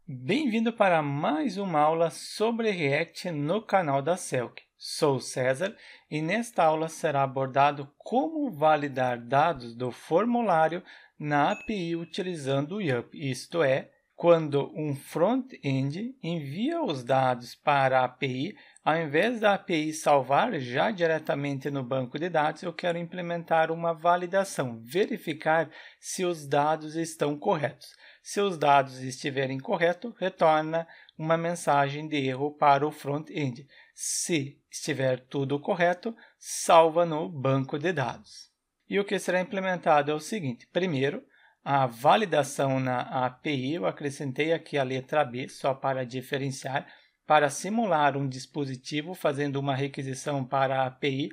Bem-vindo para mais uma aula sobre React no canal da Selk. Sou César e nesta aula será abordado como validar dados do formulário na API utilizando o YUP, isto é, quando um front-end envia os dados para a API, ao invés da API salvar já diretamente no banco de dados, eu quero implementar uma validação, verificar se os dados estão corretos. Se os dados estiverem corretos, retorna uma mensagem de erro para o front-end. Se estiver tudo correto, salva no banco de dados. E o que será implementado é o seguinte: primeiro, a validação na API, eu acrescentei aqui a letra B só para diferenciar. Para simular um dispositivo fazendo uma requisição para a API,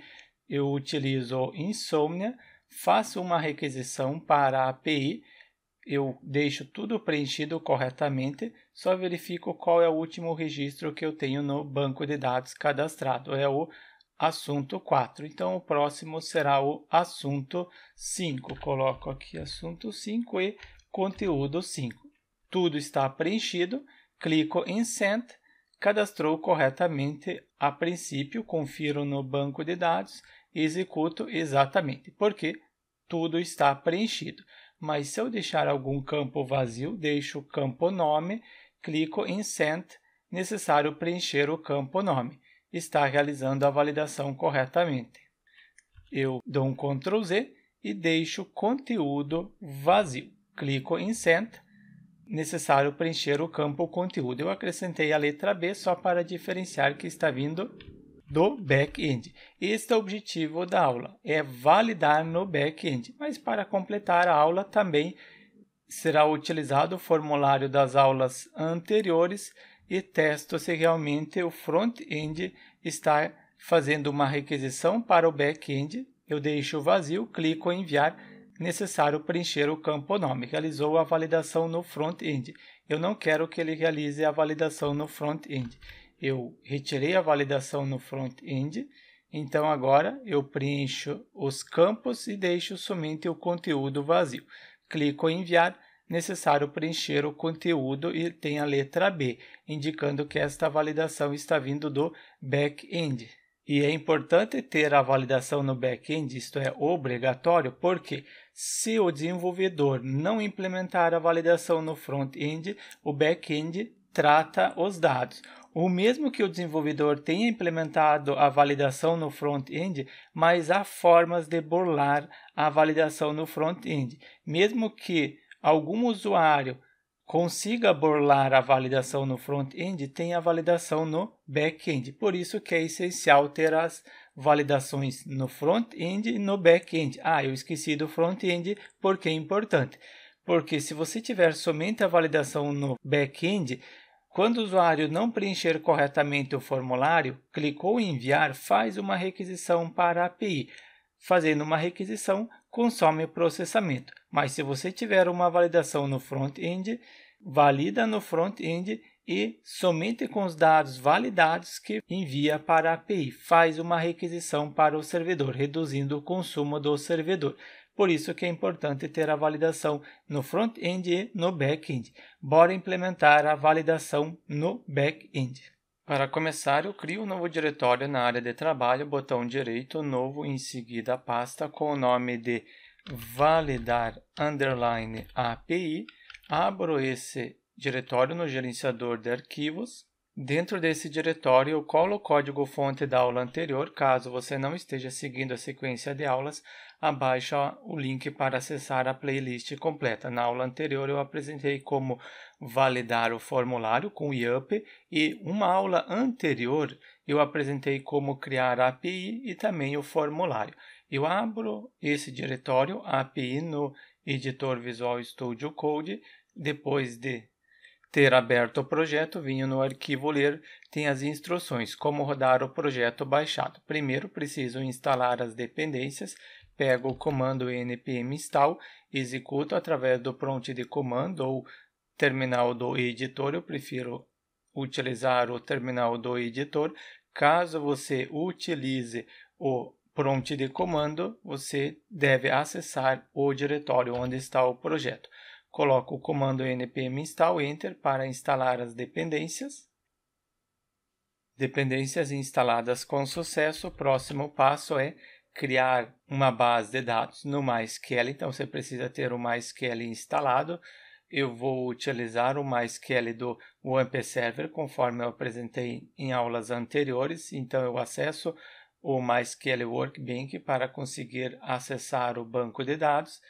eu utilizo Insomnia, faço uma requisição para a API, eu deixo tudo preenchido corretamente, só verifico qual é o último registro que eu tenho no banco de dados cadastrado, é o assunto 4. Então, o próximo será o assunto 5. Coloco aqui assunto 5 e conteúdo 5. Tudo está preenchido, clico em Send, cadastrou corretamente a princípio, confiro no banco de dados, executo exatamente, porque tudo está preenchido. Mas se eu deixar algum campo vazio, deixo o campo nome, clico em Send, necessário preencher o campo nome. Está realizando a validação corretamente. Eu dou um Ctrl Z e deixo conteúdo vazio. Clico em Send, necessário preencher o campo conteúdo. Eu acrescentei a letra B só para diferenciar que está vindo do back-end. Este é o objetivo da aula, é validar no back-end. Mas para completar a aula também será utilizado o formulário das aulas anteriores e testo se realmente o front-end está fazendo uma requisição para o back-end. Eu deixo vazio, clico em enviar, necessário preencher o campo nome. Realizou a validação no front-end. Eu não quero que ele realize a validação no front-end. Eu retirei a validação no front-end, então agora eu preencho os campos e deixo somente o conteúdo vazio. Clico em enviar, necessário preencher o conteúdo e tem a letra B, indicando que esta validação está vindo do back-end. E é importante ter a validação no back-end, isto é obrigatório, porque se o desenvolvedor não implementar a validação no front-end, o back-end trata os dados. Ou mesmo que o desenvolvedor tenha implementado a validação no front-end, mas há formas de burlar a validação no front-end. Mesmo que algum usuário consiga burlar a validação no front-end, tem a validação no back-end. Por isso que é essencial ter as validações no front-end e no back-end. Eu esqueci do front-end porque é importante. Porque se você tiver somente a validação no back-end, quando o usuário não preencher corretamente o formulário, clicou em enviar, faz uma requisição para a API. Fazendo uma requisição, consome o processamento. Mas se você tiver uma validação no front-end, valida no front-end e somente com os dados validados que envia para a API. Faz uma requisição para o servidor, reduzindo o consumo do servidor. Por isso que é importante ter a validação no front-end e no back-end. Bora implementar a validação no back-end. Para começar, eu crio um novo diretório na área de trabalho, botão direito, novo, em seguida a pasta com o nome de validar_API. Abro esse diretório no gerenciador de arquivos. Dentro desse diretório, eu colo o código-fonte da aula anterior. Caso você não esteja seguindo a sequência de aulas, abaixa o link para acessar a playlist completa. Na aula anterior, eu apresentei como validar o formulário com o YUP e uma aula anterior, eu apresentei como criar a API e também o formulário. Eu abro esse diretório, a API, no editor Visual Studio Code. Depois de ter aberto o projeto, venho no arquivo ler, tem as instruções, como rodar o projeto baixado. Primeiro, preciso instalar as dependências, pego o comando npm install, executo através do prompt de comando ou terminal do editor. Eu prefiro utilizar o terminal do editor. Caso você utilize o prompt de comando, você deve acessar o diretório onde está o projeto. coloco o comando npm install enter para instalar as dependências. Dependências instaladas com sucesso. O próximo passo é criar uma base de dados no MySQL. Então, você precisa ter o MySQL instalado. Eu vou utilizar o MySQL do WAMP Server, conforme eu apresentei em aulas anteriores. Então, eu acesso o MySQL Workbench para conseguir acessar o banco de dados.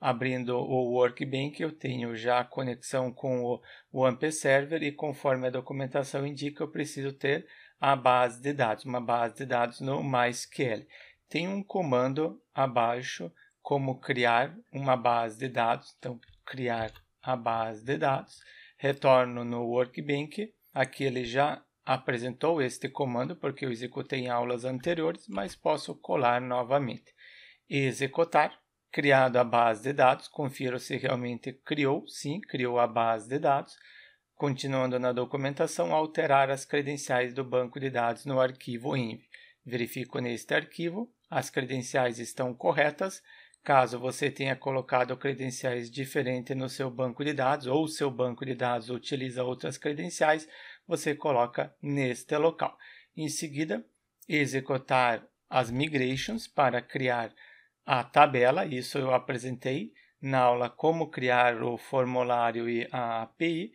Abrindo o Workbench, eu tenho já a conexão com o WAMP Server e, conforme a documentação indica, eu preciso ter a base de dados, uma base de dados no MySQL. Tem um comando abaixo, como criar uma base de dados. Então, criar a base de dados. Retorno no Workbench. Aqui ele já apresentou este comando, porque eu executei em aulas anteriores, mas posso colar novamente. Executar. Criado a base de dados, confiro se realmente criou. Sim, criou a base de dados. Continuando na documentação, alterar as credenciais do banco de dados no arquivo env. Verifico neste arquivo, as credenciais estão corretas. Caso você tenha colocado credenciais diferentes no seu banco de dados ou o seu banco de dados utiliza outras credenciais, você coloca neste local. Em seguida, executar as migrations para criar a tabela. Isso eu apresentei na aula como criar o formulário e a API.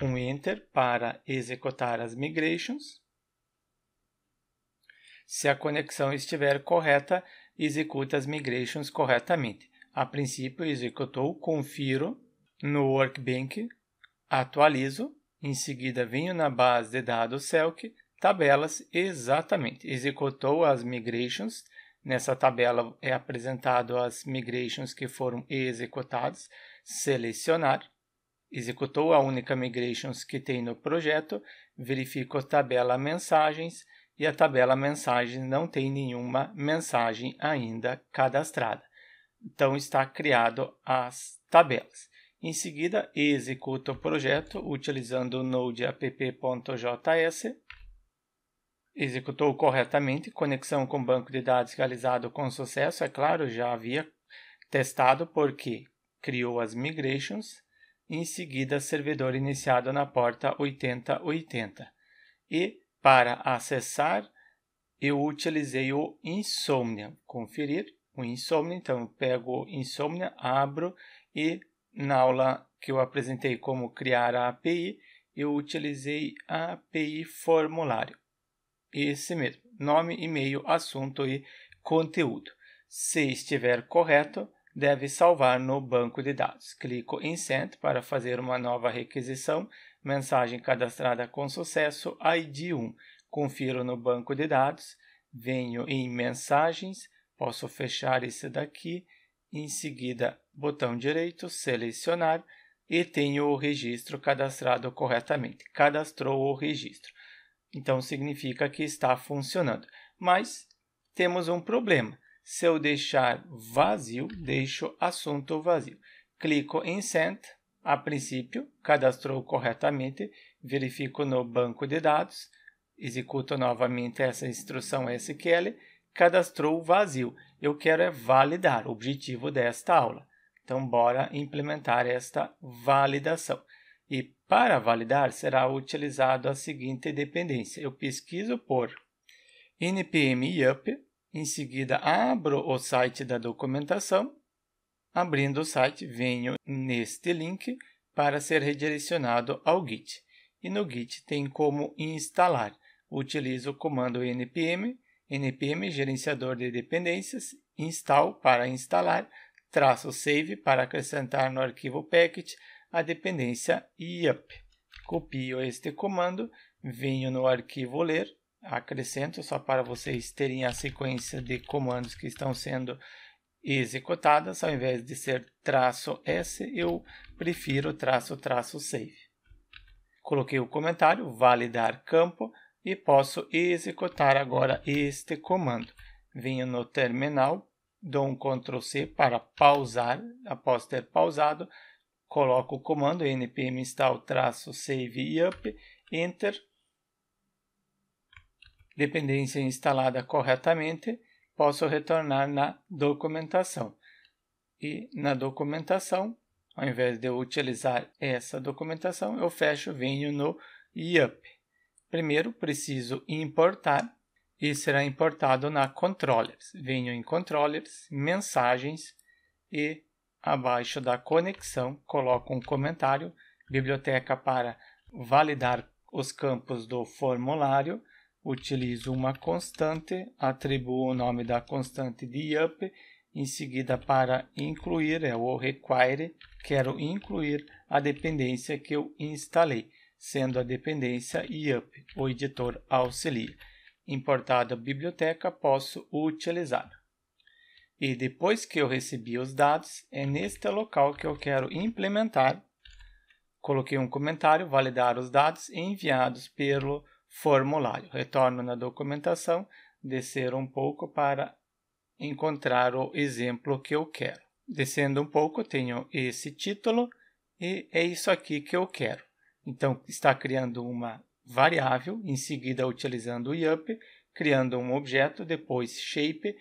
Um Enter para executar as migrations. Se a conexão estiver correta, executa as migrations corretamente. A princípio, executou, confiro no Workbench, atualizo, em seguida venho na base de dados Selk, tabelas, exatamente, executou as migrations. Nessa tabela é apresentado as migrations que foram executadas, selecionar. Executou a única migrations que tem no projeto, verifico a tabela mensagens e a tabela mensagens não tem nenhuma mensagem ainda cadastrada. Então está criado as tabelas. Em seguida, executo o projeto utilizando o node app.js. Executou corretamente, conexão com banco de dados realizado com sucesso. É claro, já havia testado porque criou as migrations. Em seguida, servidor iniciado na porta 8080. E para acessar, eu utilizei o Insomnia. Conferir o Insomnia, então eu pego o Insomnia, abro e na aula que eu apresentei como criar a API, eu utilizei a API formulário. Esse mesmo, nome, e-mail, assunto e conteúdo. Se estiver correto, deve salvar no banco de dados. Clico em Send para fazer uma nova requisição. Mensagem cadastrada com sucesso, ID 1. Confiro no banco de dados, venho em mensagens, posso fechar esse daqui. Em seguida, botão direito, selecionar e tenho o registro cadastrado corretamente. Cadastrou o registro. Então, significa que está funcionando. Mas temos um problema. Se eu deixar vazio, deixo assunto vazio. Clico em Send. A princípio, cadastrou corretamente. Verifico no banco de dados. Executo novamente essa instrução SQL. Cadastrou vazio. Eu quero é validar o objetivo desta aula. Então, bora implementar esta validação. E para validar, será utilizado a seguinte dependência. Eu pesquiso por npm yup. Em seguida, abro o site da documentação. Abrindo o site, venho neste link para ser redirecionado ao Git. E no Git tem como instalar. Utilizo o comando npm gerenciador de dependências, install para instalar, -save para acrescentar no arquivo package a dependência yup. Copio este comando, venho no arquivo ler, acrescento só para vocês terem a sequência de comandos que estão sendo executadas. Ao invés de ser -s, eu prefiro --save. Coloquei o comentário, validar campo, e posso executar agora este comando. Venho no terminal, dou um Ctrl C para pausar. Após ter pausado, coloco o comando npm install -save yup, enter. Dependência instalada corretamente, posso retornar na documentação. E na documentação, Ao invés de eu utilizar essa documentação, eu fecho, venho no YUP. Primeiro, preciso importar e será importado na Controllers. Venho em Controllers, Mensagens e abaixo da conexão coloco um comentário, biblioteca para validar os campos do formulário. Utilizo uma constante, atribuo o nome da constante de YUP. Em seguida, para incluir, é o require, quero incluir a dependência que eu instalei, sendo a dependência YUP, o editor auxilia. Importada a biblioteca, posso utilizar. E depois que eu recebi os dados, é neste local que eu quero implementar. Coloquei um comentário, validar os dados enviados pelo formulário. Retorno na documentação, descer um pouco para encontrar o exemplo que eu quero. Descendo um pouco, tenho esse título e é isso aqui que eu quero. Então, está criando uma variável, em seguida utilizando o YUP, criando um objeto, depois shape,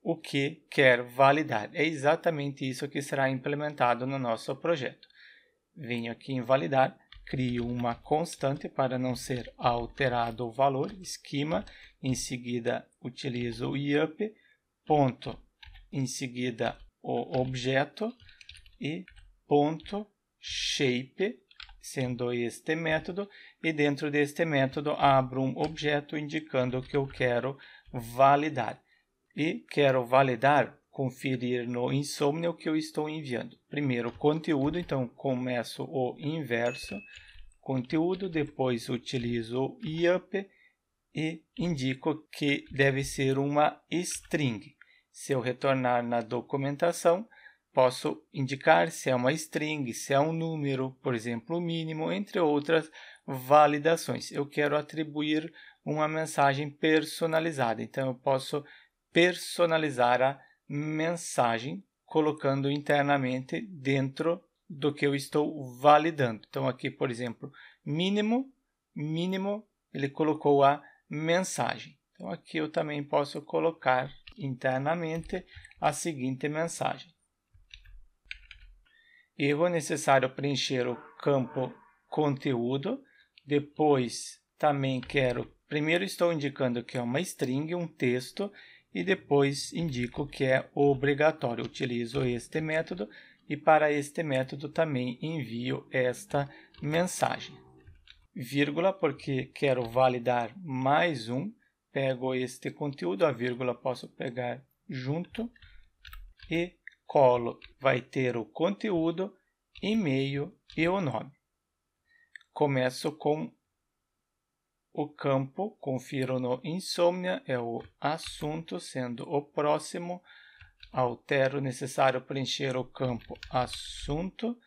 o que quer validar. É exatamente isso que será implementado no nosso projeto. Venho aqui em validar, crio uma constante para não ser alterado o valor, esquema, em seguida utilizo o YUP, ponto, em seguida o objeto e ponto shape, sendo este método, e dentro deste método abro um objeto indicando que eu quero validar. E quero validar, conferir no Insomnia o que eu estou enviando. Primeiro conteúdo, então começo o inverso, conteúdo, depois utilizo o YUP e indico que deve ser uma string. Se eu retornar na documentação, posso indicar se é uma string, se é um número, por exemplo, o mínimo, entre outras validações. Eu quero atribuir uma mensagem personalizada, então eu posso personalizar a mensagem colocando internamente dentro do que eu estou validando. Então aqui, por exemplo, mínimo, ele colocou a mensagem. Então aqui eu também posso colocar internamente a seguinte mensagem. Erro necessário preencher o campo conteúdo. Depois também primeiro estou indicando que é uma string, um texto, e depois indico que é obrigatório. Utilizo este método e para este método também envio esta mensagem. Vírgula, porque quero validar mais um. Pego este conteúdo, a vírgula posso pegar junto e colo. Vai ter o conteúdo, e-mail e o nome. Começo com o campo, confiro no Insomnia, é o assunto, sendo o próximo. Altero necessário preencher o campo assunto.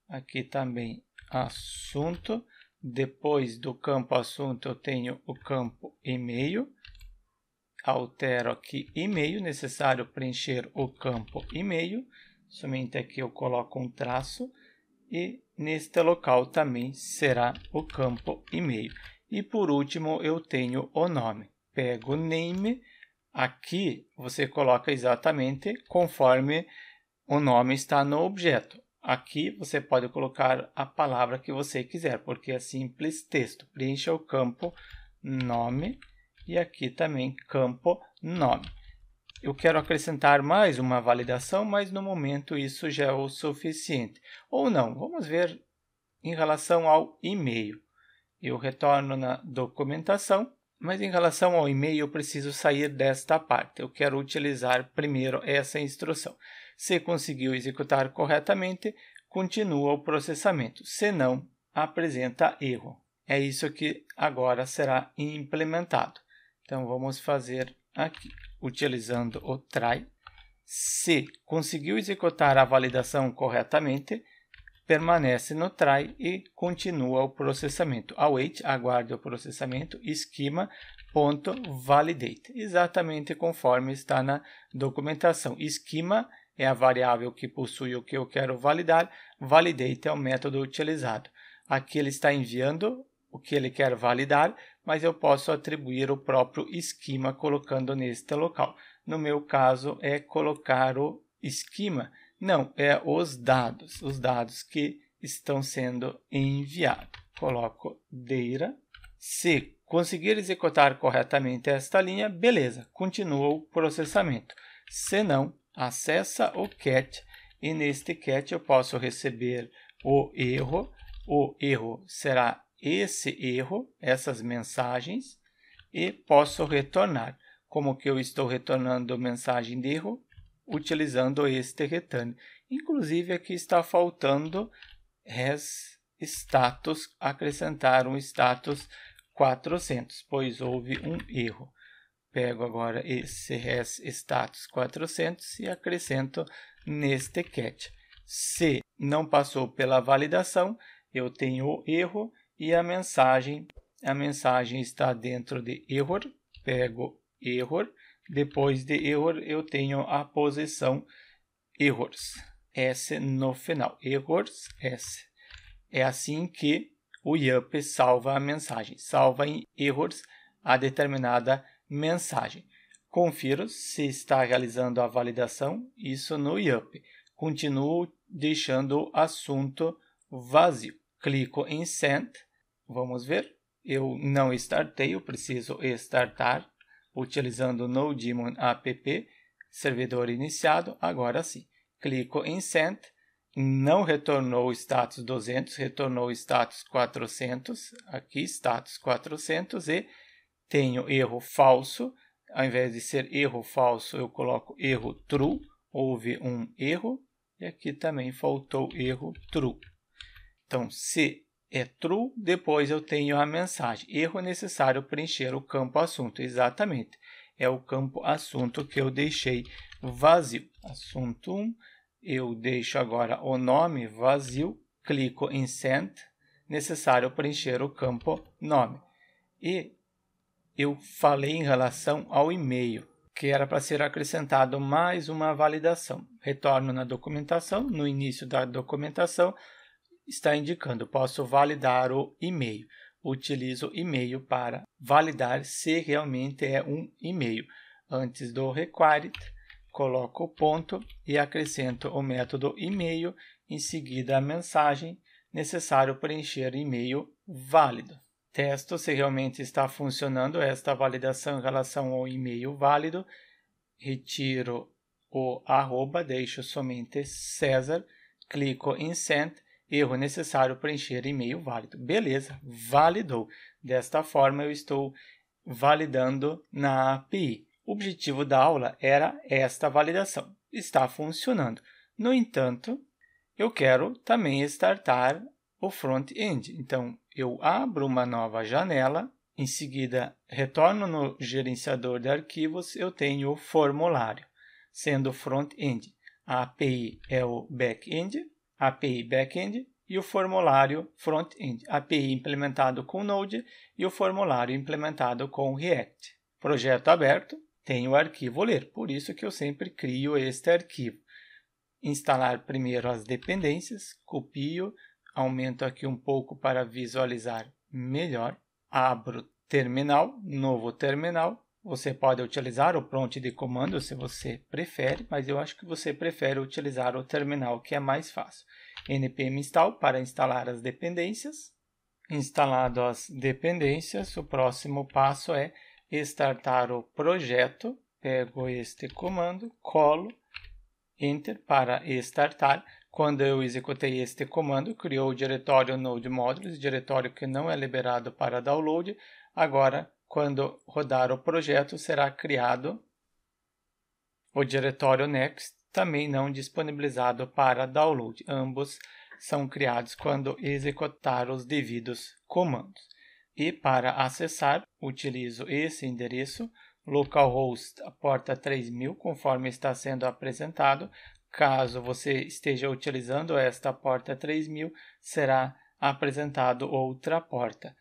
Aqui também assunto. Depois do campo assunto, eu tenho o campo e-mail. Altero aqui e-mail, necessário preencher o campo e-mail. Somente aqui eu coloco um traço. E neste local também será o campo e-mail. E por último, eu tenho o nome. Pego o name. Aqui você coloca exatamente conforme o nome está no objeto. Aqui você pode colocar a palavra que você quiser, porque é simples texto. Preencha o campo nome e aqui também campo nome. Eu quero acrescentar mais uma validação, mas no momento isso já é o suficiente. Ou não, vamos ver em relação ao e-mail. Eu retorno na documentação, mas em relação ao e-mail eu preciso sair desta parte. Eu quero utilizar primeiro essa instrução. Se conseguiu executar corretamente, continua o processamento. Se não, apresenta erro. É isso que agora será implementado. Então, vamos fazer aqui, utilizando o try. Se conseguiu executar a validação corretamente, permanece no try e continua o processamento. Await, aguarde o processamento, schema.validate. Exatamente conforme está na documentação. Schema é a variável que possui o que eu quero validar. Validate é o método utilizado. Aqui ele está enviando o que ele quer validar, mas eu posso atribuir o próprio esquema colocando neste local. No meu caso, é colocar o esquema Não, é os dados que estão sendo enviados. Coloco data. Se conseguir executar corretamente esta linha, beleza, continua o processamento. Se não, acessa o cat e neste cat eu posso receber o erro. O erro será esse erro, essas mensagens, e posso retornar. Como que eu estou retornando mensagem de erro? Utilizando este return. Inclusive aqui está faltando res status, acrescentar um status 400, pois houve um erro. Pego agora esse res status 400 e acrescento neste cat. Se não passou pela validação, eu tenho o erro e a mensagem está dentro de error. Pego error, depois de error eu tenho a posição errors, S no final, errors S. É assim que o YUP salva a mensagem, salva em errors a determinada mensagem. Confiro se está realizando a validação, isso no YUP. Continuo deixando o assunto vazio. Clico em Send, vamos ver, eu não startei, eu preciso startar, utilizando o NoDaemon app, servidor iniciado, agora sim. Clico em Send, não retornou o status 200, retornou o status 400, aqui status 400 e tenho erro falso, ao invés de ser erro falso eu coloco erro true, houve um erro e aqui também faltou erro true. Então, se é true, depois eu tenho a mensagem. Erro necessário preencher o campo assunto. Exatamente. É o campo assunto que eu deixei vazio. Assunto 1. Eu deixo agora o nome vazio. Clico em Send. Necessário preencher o campo nome. E eu falei em relação ao e-mail, que era para ser acrescentado mais uma validação. Retorno na documentação. No início da documentação, está indicando, posso validar o e-mail. Utilizo e-mail para validar se realmente é um e-mail. Antes do required, coloco o ponto e acrescento o método e-mail, em seguida a mensagem, necessário preencher e-mail válido. Testo se realmente está funcionando esta validação em relação ao e-mail válido. Retiro o arroba, deixo somente César, clico em Send. Erro necessário preencher e-mail válido. Beleza, validou. Desta forma, eu estou validando na API. O objetivo da aula era esta validação. Está funcionando. No entanto, eu quero também startar o front-end. Então, eu abro uma nova janela, em seguida, retorno no gerenciador de arquivos, eu tenho o formulário, sendo front-end. A API é o back-end, API back-end e o formulário front-end, API implementado com Node e o formulário implementado com React. Projeto aberto, tem o arquivo ler, por isso que eu sempre crio este arquivo. Instalar primeiro as dependências, copio, aumento aqui um pouco para visualizar melhor, abro terminal, novo terminal. Você pode utilizar o prompt de comando se você prefere, mas eu acho que você prefere utilizar o terminal, que é mais fácil. npm install para instalar as dependências. Instalado as dependências, o próximo passo é startar o projeto. Pego este comando, colo, Enter para startar. Quando eu executei este comando, criou o diretório Node Modules, diretório que não é liberado para download. Agora, quando rodar o projeto, será criado o diretório Next, também não disponibilizado para download. Ambos são criados quando executar os devidos comandos. E para acessar, utilizo esse endereço, localhost, a porta 3000, conforme está sendo apresentado. Caso você esteja utilizando esta porta 3000, será apresentado outra porta.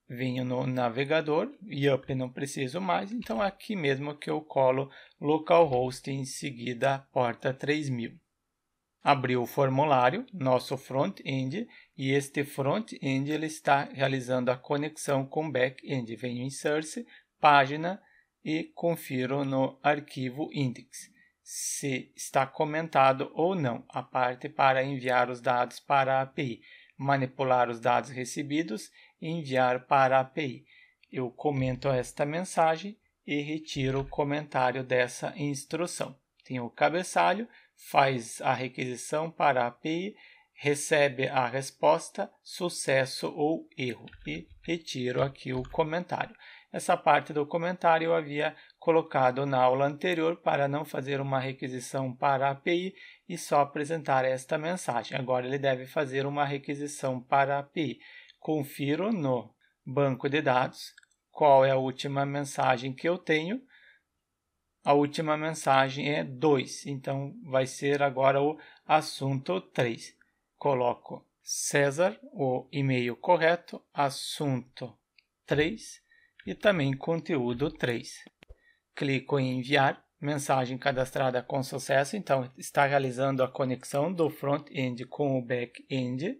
Venho no navegador, YUP não preciso mais, então é aqui mesmo que eu colo localhost e em seguida a porta 3000. Abriu o formulário, nosso front-end, e este front-end ele está realizando a conexão com o back-end. Venho em Source, página e confiro no arquivo index. se está comentado ou não a parte para enviar os dados para a API, manipular os dados recebidos e enviar para a API. Eu comento esta mensagem e retiro o comentário dessa instrução. Tem o cabeçalho, faz a requisição para a API, recebe a resposta, sucesso ou erro e retiro aqui o comentário. Essa parte do comentário eu havia colocado na aula anterior para não fazer uma requisição para a API e só apresentar esta mensagem. Agora ele deve fazer uma requisição para a API. Confiro no banco de dados qual é a última mensagem que eu tenho. A última mensagem é 2, então vai ser agora o assunto 3. Coloco César, o e-mail correto, assunto 3 e também conteúdo 3. Clico em enviar, mensagem cadastrada com sucesso, então está realizando a conexão do front-end com o back-end,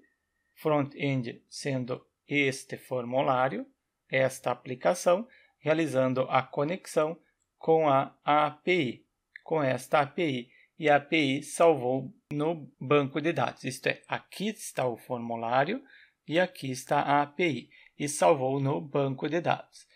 front-end sendo este formulário, esta aplicação, realizando a conexão com a API, com esta API, e a API salvou no banco de dados, isto é, aqui está o formulário e aqui está a API, e salvou no banco de dados.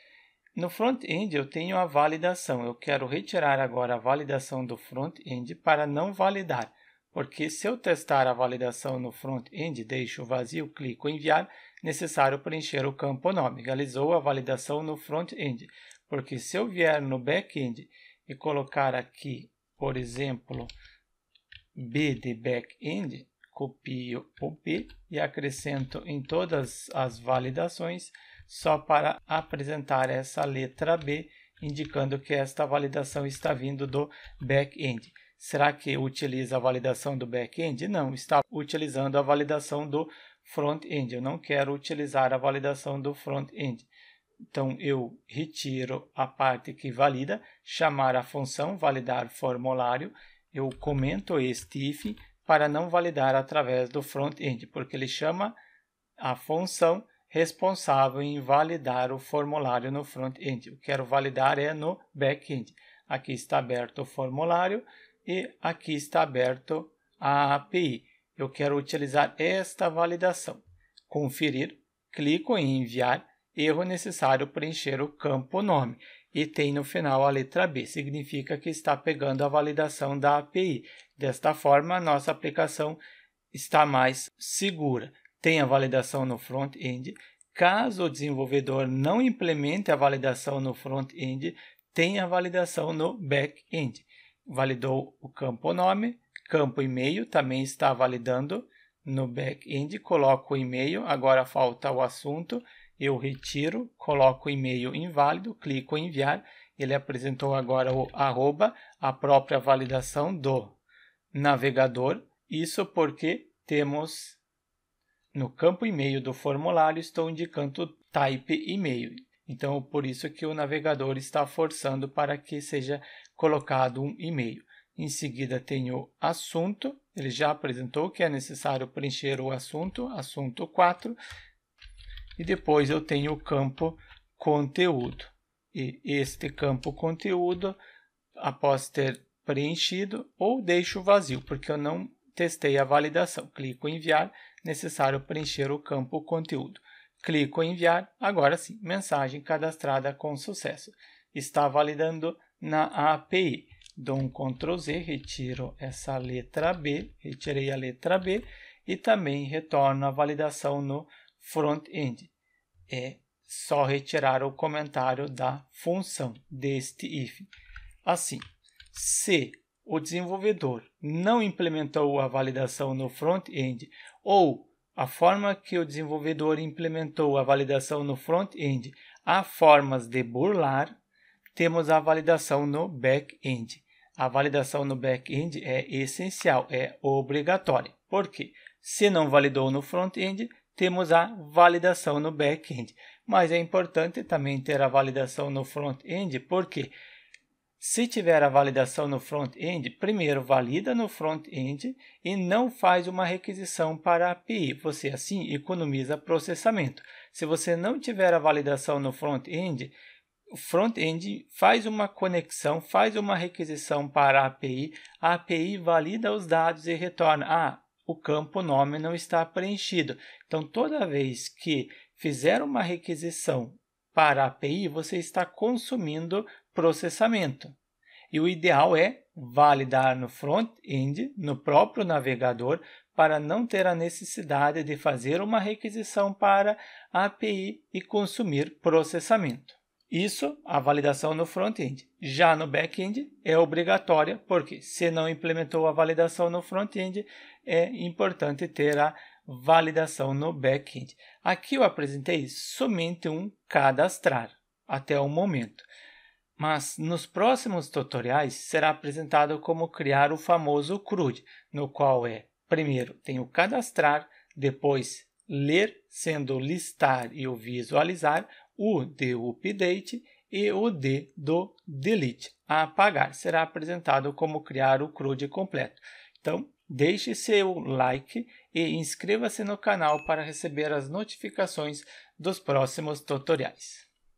No front-end eu tenho a validação, eu quero retirar agora a validação do front-end para não validar, porque se eu testar a validação no front-end, deixo vazio, clico em enviar, necessário preencher o campo nome, realizou a validação no front-end, porque se eu vier no back-end e colocar aqui, por exemplo, B de back-end, copio o B e acrescento em todas as validações, só para apresentar essa letra B, indicando que esta validação está vindo do back-end. Será que utiliza a validação do back-end? Não, está utilizando a validação do front-end. Eu não quero utilizar a validação do front-end. Então, eu retiro a parte que valida, chamar a função validar formulário. Eu comento este if para não validar através do front-end, porque ele chama a função responsável em validar o formulário no front-end. Eu quero validar é no back-end. Aqui está aberto o formulário e aqui está aberto a API. Eu quero utilizar esta validação. Conferir, clico em enviar, erro necessário preencher o campo nome. E tem no final a letra B, significa que está pegando a validação da API. Desta forma, a nossa aplicação está mais segura. Tem a validação no front-end. Caso o desenvolvedor não implemente a validação no front-end, tem a validação no back-end. Validou o campo nome, campo e-mail também está validando no back-end. Coloco o e-mail, agora falta o assunto. Eu retiro, coloco o e-mail inválido, clico em enviar. Ele apresentou agora o arroba, a própria validação do navegador. Isso porque temos no campo e-mail do formulário, estou indicando type e-mail. Então, por isso que o navegador está forçando para que seja colocado um e-mail. Em seguida, tenho assunto. Ele já apresentou que é necessário preencher o assunto, assunto 4. E depois eu tenho o campo conteúdo. E este campo conteúdo, após ter preenchido, ou deixo vazio, porque eu não testei a validação. Clico em enviar, necessário preencher o campo conteúdo. Clico em enviar, agora sim, mensagem cadastrada com sucesso. Está validando na API. Dou um Ctrl Z, retiro essa letra B, retirei a letra B e também retorno a validação no front-end. É só retirar o comentário da função deste if. Assim, se o desenvolvedor não implementou a validação no front-end ou a forma que o desenvolvedor implementou a validação no front-end há formas de burlar, temos a validação no back-end. A validação no back-end é essencial, é obrigatória. Por quê? Se não validou no front-end, temos a validação no back-end. Mas é importante também ter a validação no front-end, porque se tiver a validação no front-end, primeiro valida no front-end e não faz uma requisição para a API. Você assim economiza processamento. Se você não tiver a validação no front-end, o front-end faz uma conexão, faz uma requisição para a API valida os dados e retorna: o campo nome não está preenchido. Então, toda vez que fizer uma requisição para a API, você está consumindo processamento. E o ideal é validar no front-end, no próprio navegador, para não ter a necessidade de fazer uma requisição para a API e consumir processamento. Isso, a validação no front-end. Já no back-end é obrigatória, porque se não implementou a validação no front-end, é importante ter a validação no back-end. Aqui eu apresentei somente um cadastrar até o momento. Mas nos próximos tutoriais será apresentado como criar o famoso CRUD, no qual primeiro tem o cadastrar, depois ler, sendo listar e o visualizar, o de update e o D do delete, apagar. Será apresentado como criar o CRUD completo. Então, deixe seu like e inscreva-se no canal para receber as notificações dos próximos tutoriais.